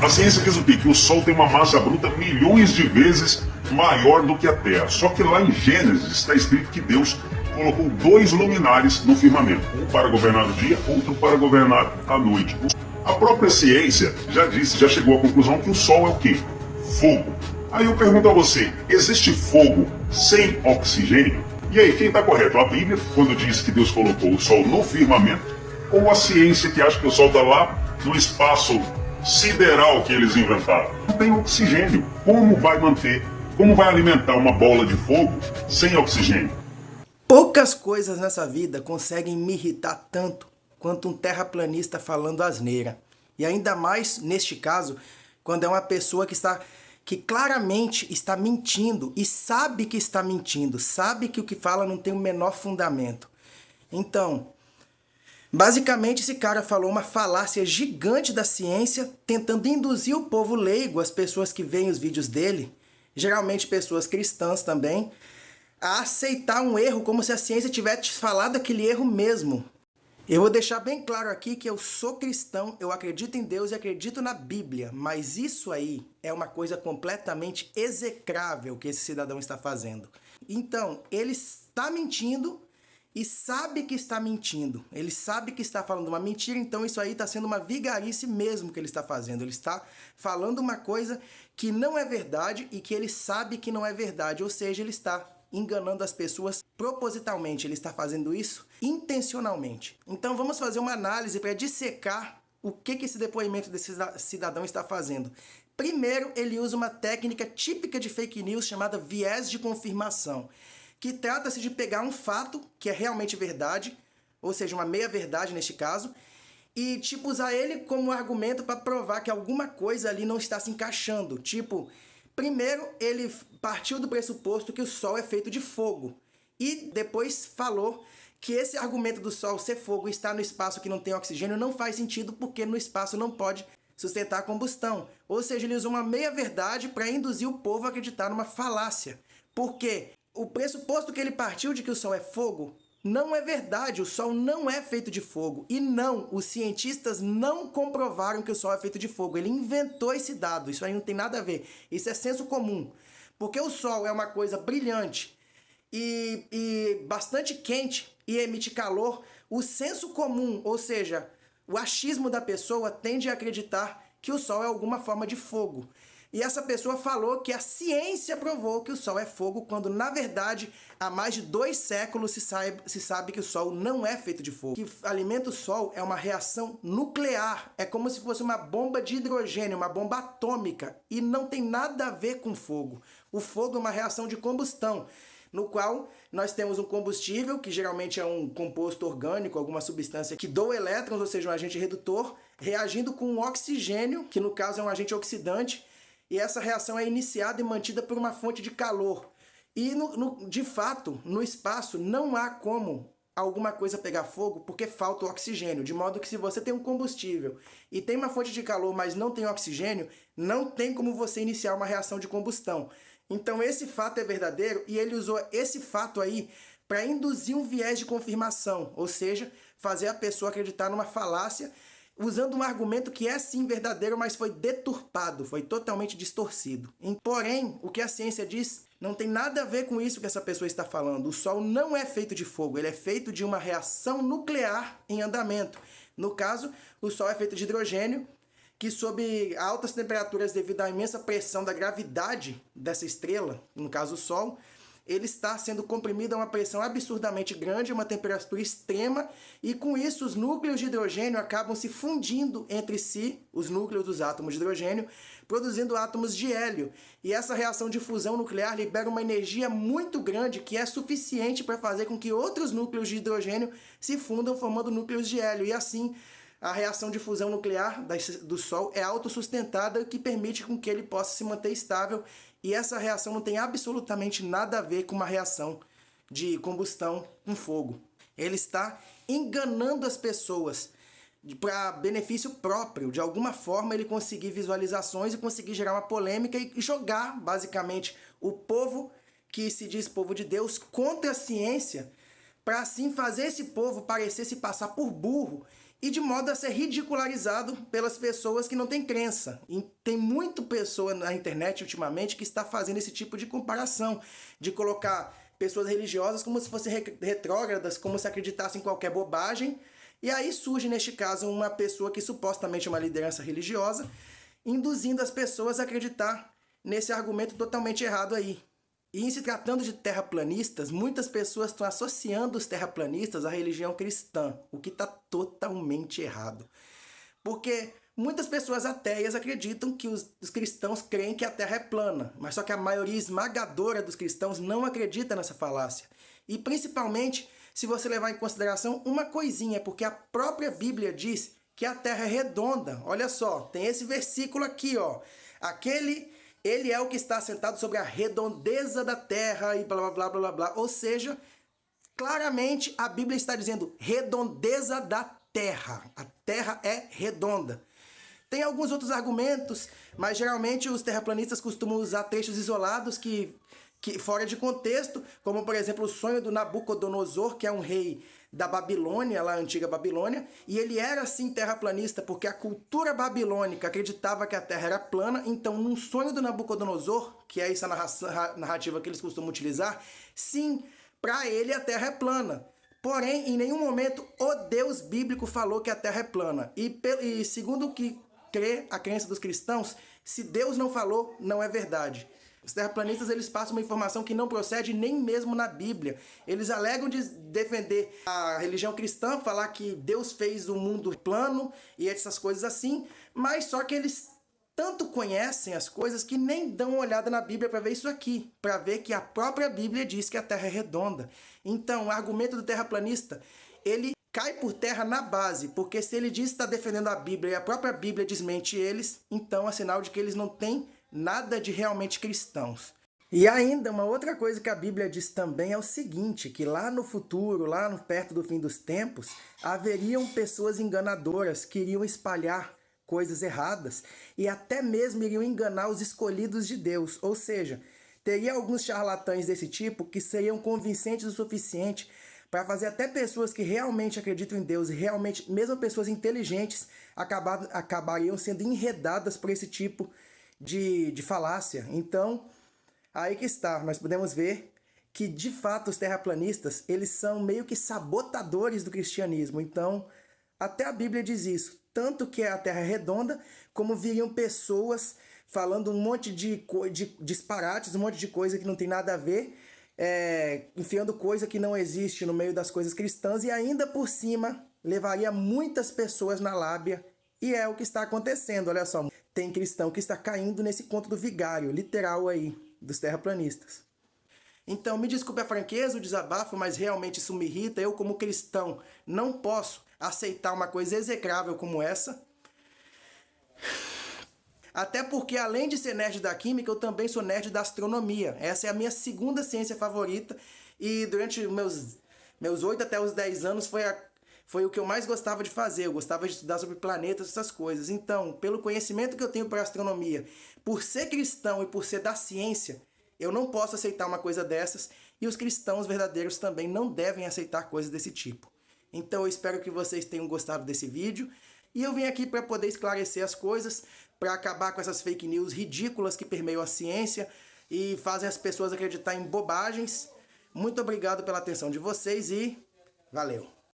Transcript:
A ciência diz o quê? Que o Sol tem uma massa bruta milhões de vezes maior do que a Terra. Só que lá em Gênesis está escrito que Deus colocou dois luminares no firmamento, um para governar o dia, outro para governar a noite. A própria ciência já disse, já chegou à conclusão que o Sol é o quê? Fogo. Aí eu pergunto a você, existe fogo sem oxigênio? E aí, quem está correto? A Bíblia, quando diz que Deus colocou o Sol no firmamento, ou a ciência que acha que o Sol está lá no espaço sideral que eles inventaram? Não tem oxigênio. Como vai alimentar uma bola de fogo sem oxigênio? Poucas coisas nessa vida conseguem me irritar tanto quanto um terraplanista falando asneira. E ainda mais, neste caso, quando é uma pessoa que claramente está mentindo e sabe que está mentindo, sabe que o que fala não tem o menor fundamento. Então, basicamente esse cara falou uma falácia gigante da ciência, tentando induzir o povo leigo, as pessoas que veem os vídeos dele, geralmente pessoas cristãs também, a aceitar um erro como se a ciência tivesse falado aquele erro mesmo. Eu vou deixar bem claro aqui que eu sou cristão, eu acredito em Deus e acredito na Bíblia, mas isso aí é uma coisa completamente execrável que esse cidadão está fazendo. Então, ele está mentindo e sabe que está mentindo. Ele sabe que está falando uma mentira, então isso aí está sendo uma vigarice mesmo que ele está fazendo. Ele está falando uma coisa que não é verdade e que ele sabe que não é verdade, ou seja, ele está enganando as pessoas propositalmente, ele está fazendo isso intencionalmente. Então vamos fazer uma análise para dissecar o que esse depoimento desse cidadão está fazendo. Primeiro, ele usa uma técnica típica de fake news chamada viés de confirmação, que trata-se de pegar um fato que é realmente verdade, ou seja, uma meia-verdade neste caso, e usar ele como argumento para provar que alguma coisa ali não está se encaixando. Primeiro, ele partiu do pressuposto que o Sol é feito de fogo. E depois falou que esse argumento do Sol ser fogo e estar no espaço que não tem oxigênio não faz sentido porque no espaço não pode sustentar a combustão. Ou seja, ele usou uma meia-verdade para induzir o povo a acreditar numa falácia. Porque o pressuposto que ele partiu de que o Sol é fogo não é verdade, o Sol não é feito de fogo. E não, os cientistas não comprovaram que o Sol é feito de fogo. Ele inventou esse dado, isso aí não tem nada a ver. Isso é senso comum. Porque o Sol é uma coisa brilhante e bastante quente e emite calor. O senso comum, ou seja, o achismo da pessoa tende a acreditar que o Sol é alguma forma de fogo. E essa pessoa falou que a ciência provou que o Sol é fogo, quando, na verdade, há mais de 2 séculos se sabe que o Sol não é feito de fogo. O que alimenta o Sol é uma reação nuclear. É como se fosse uma bomba de hidrogênio, uma bomba atômica. E não tem nada a ver com fogo. O fogo é uma reação de combustão, no qual nós temos um combustível, que geralmente é um composto orgânico, alguma substância que doa elétrons, ou seja, um agente redutor, reagindo com um oxigênio, que no caso é um agente oxidante, e essa reação é iniciada e mantida por uma fonte de calor. E, de fato, no espaço não há como alguma coisa pegar fogo porque falta o oxigênio. De modo que se você tem um combustível e tem uma fonte de calor, mas não tem oxigênio, não tem como você iniciar uma reação de combustão. Então esse fato é verdadeiro e ele usou esse fato aí para induzir um viés de confirmação, ou seja, fazer a pessoa acreditar numa falácia, usando um argumento que é sim verdadeiro, mas foi deturpado, foi totalmente distorcido. Porém, o que a ciência diz não tem nada a ver com isso que essa pessoa está falando. O Sol não é feito de fogo, ele é feito de uma reação nuclear em andamento. No caso, o Sol é feito de hidrogênio, que sob altas temperaturas devido à imensa pressão da gravidade dessa estrela, no caso o Sol, ele está sendo comprimido a uma pressão absurdamente grande, uma temperatura extrema, e com isso os núcleos de hidrogênio acabam se fundindo entre si, os núcleos dos átomos de hidrogênio, produzindo átomos de hélio. E essa reação de fusão nuclear libera uma energia muito grande que é suficiente para fazer com que outros núcleos de hidrogênio se fundam formando núcleos de hélio. E assim, a reação de fusão nuclear do Sol é autossustentada, que permite com que ele possa se manter estável. E essa reação não tem absolutamente nada a ver com uma reação de combustão com fogo. Ele está enganando as pessoas para benefício próprio. De alguma forma ele conseguir visualizações e conseguir gerar uma polêmica e jogar, basicamente, o povo que se diz povo de Deus contra a ciência, para assim fazer esse povo parecer se passar por burro e de modo a ser ridicularizado pelas pessoas que não têm crença. E tem muita pessoa na internet ultimamente que está fazendo esse tipo de comparação, de colocar pessoas religiosas como se fossem retrógradas, como se acreditassem em qualquer bobagem. E aí surge, neste caso, uma pessoa que supostamente é uma liderança religiosa, induzindo as pessoas a acreditar nesse argumento totalmente errado aí. E em se tratando de terraplanistas, muitas pessoas estão associando os terraplanistas à religião cristã, o que está totalmente errado. Porque muitas pessoas ateias acreditam que os cristãos creem que a Terra é plana, mas só que a maioria esmagadora dos cristãos não acredita nessa falácia. E principalmente se você levar em consideração uma coisinha, porque a própria Bíblia diz que a Terra é redonda. Olha só, tem esse versículo aqui, ó. Ele é o que está assentado sobre a redondeza da terra e blá, blá, blá, blá, blá. Ou seja, claramente a Bíblia está dizendo redondeza da terra. A terra é redonda. Tem alguns outros argumentos, mas geralmente os terraplanistas costumam usar trechos isolados que fora de contexto, como por exemplo o sonho do Nabucodonosor, que é um rei da Babilônia, lá a antiga Babilônia, e ele era sim terraplanista, porque a cultura babilônica acreditava que a Terra era plana. Então num sonho do Nabucodonosor, que é essa narrativa que eles costumam utilizar, sim, para ele a Terra é plana. Porém, em nenhum momento o Deus bíblico falou que a Terra é plana. E segundo o que crê a crença dos cristãos, se Deus não falou, não é verdade. Os terraplanistas, eles passam uma informação que não procede nem mesmo na Bíblia. Eles alegam de defender a religião cristã, falar que Deus fez o mundo plano e essas coisas assim, mas só que eles tanto conhecem as coisas que nem dão uma olhada na Bíblia para ver isso aqui, para ver que a própria Bíblia diz que a Terra é redonda. Então, o argumento do terraplanista, ele cai por terra na base, porque se ele diz que está defendendo a Bíblia e a própria Bíblia desmente eles, então é sinal de que eles não têm nada de realmente cristãos. E ainda uma outra coisa que a Bíblia diz também é o seguinte, que lá no futuro, perto do fim dos tempos, haveriam pessoas enganadoras que iriam espalhar coisas erradas e até mesmo iriam enganar os escolhidos de Deus. Ou seja, teria alguns charlatães desse tipo que seriam convincentes o suficiente para fazer até pessoas que realmente acreditam em Deus e realmente, mesmo pessoas inteligentes, acabariam sendo enredadas por esse tipo de falácia. Então, aí que está, nós podemos ver que de fato os terraplanistas, eles são meio que sabotadores do cristianismo. Então, até a Bíblia diz isso, tanto que a Terra é redonda, como viriam pessoas falando um monte de disparates, um monte de coisa que não tem nada a ver, enfiando coisa que não existe no meio das coisas cristãs, e ainda por cima levaria muitas pessoas na lábia. E é o que está acontecendo, olha só. Tem cristão que está caindo nesse conto do vigário, literal aí, dos terraplanistas. Então, me desculpe a franqueza, o desabafo, mas realmente isso me irrita. Eu, como cristão, não posso aceitar uma coisa execrável como essa. Até porque, além de ser nerd da química, eu também sou nerd da astronomia. Essa é a minha segunda ciência favorita. E durante meus 8 até os 10 anos foi o que eu mais gostava de fazer. Eu gostava de estudar sobre planetas, essas coisas. Então, pelo conhecimento que eu tenho para astronomia, por ser cristão e por ser da ciência, eu não posso aceitar uma coisa dessas. E os cristãos verdadeiros também não devem aceitar coisas desse tipo. Então, eu espero que vocês tenham gostado desse vídeo. E eu vim aqui para poder esclarecer as coisas, para acabar com essas fake news ridículas que permeiam a ciência e fazem as pessoas acreditar em bobagens. Muito obrigado pela atenção de vocês e valeu!